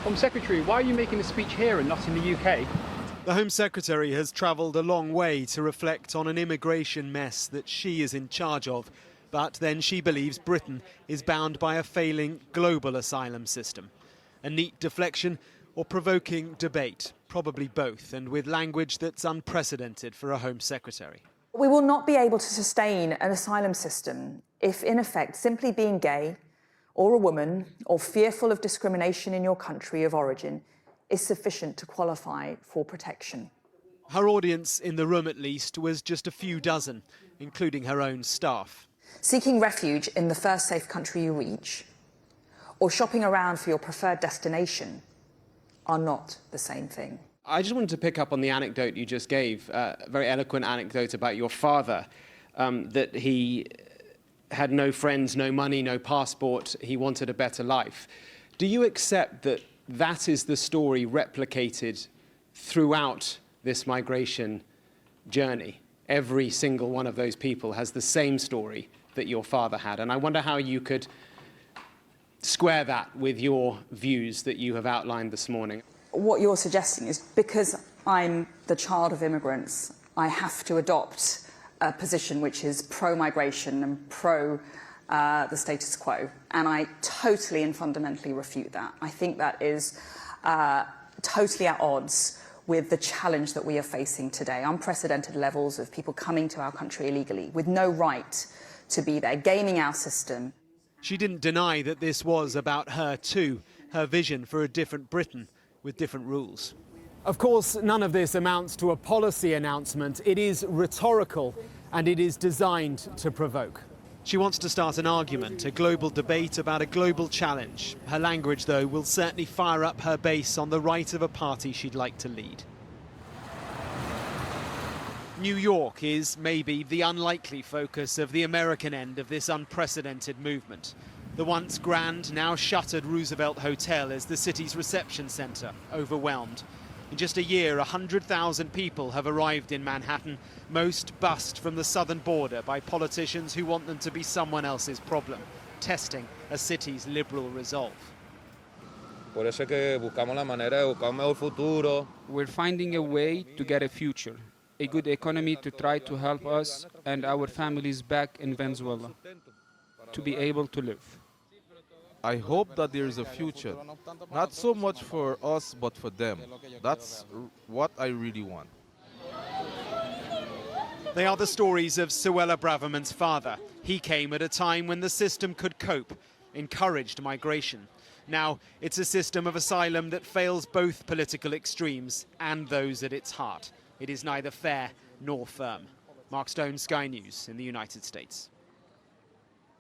Home Secretary, why are you making a speech here and not in the UK? The Home Secretary has travelled a long way to reflect on an immigration mess that she is in charge of. But then she believes Britain is bound by a failing global asylum system. A neat deflection or provoking debate, probably both, and with language that's unprecedented for a Home Secretary. We will not be able to sustain an asylum system if, in effect, simply being gay or a woman or fearful of discrimination in your country of origin is sufficient to qualify for protection. Her audience, in the room at least, was just a few dozen, including her own staff. Seeking refuge in the first safe country you reach or shopping around for your preferred destination are not the same thing. I just wanted to pick up on the anecdote you just gave, a very eloquent anecdote about your father, that he had no friends, no money, no passport, he wanted a better life. Do you accept that that is the story replicated throughout this migration journey? Every single one of those people has the same story that your father had. And I wonder how you could square that with your views that you have outlined this morning. What you're suggesting is because I'm the child of immigrants, I have to adopt a position which is pro-migration and pro the status quo. And I totally and fundamentally refute that. I think that is totally at odds with the challenge that we are facing today. Unprecedented levels of people coming to our country illegally with no right to be there, gaming our system. She didn't deny that this was about her too, her vision for a different Britain with different rules. Of course, none of this amounts to a policy announcement. It is rhetorical and it is designed to provoke. She wants to start an argument, a global debate about a global challenge. Her language, though, will certainly fire up her base on the right of a party she'd like to lead. New York is maybe the unlikely focus of the American end of this unprecedented movement. The once grand, now shuttered Roosevelt Hotel is the city's reception centre, overwhelmed. In just a year, 100,000 people have arrived in Manhattan, most bussed from the southern border by politicians who want them to be someone else's problem, testing a city's liberal resolve. Por eso es que buscamos la manera de buscar un mejor futuro. We're finding a way to get a future, a good economy to try to help us and our families back in Venezuela, to be able to live. I hope that there is a future, not so much for us, but for them. That's what I really want. They are the stories of Suella Braverman's father. He came at a time when the system could cope, encouraged migration. Now it's a system of asylum that fails both political extremes and those at its heart. It is neither fair nor firm. Mark Stone, Sky News in the United States.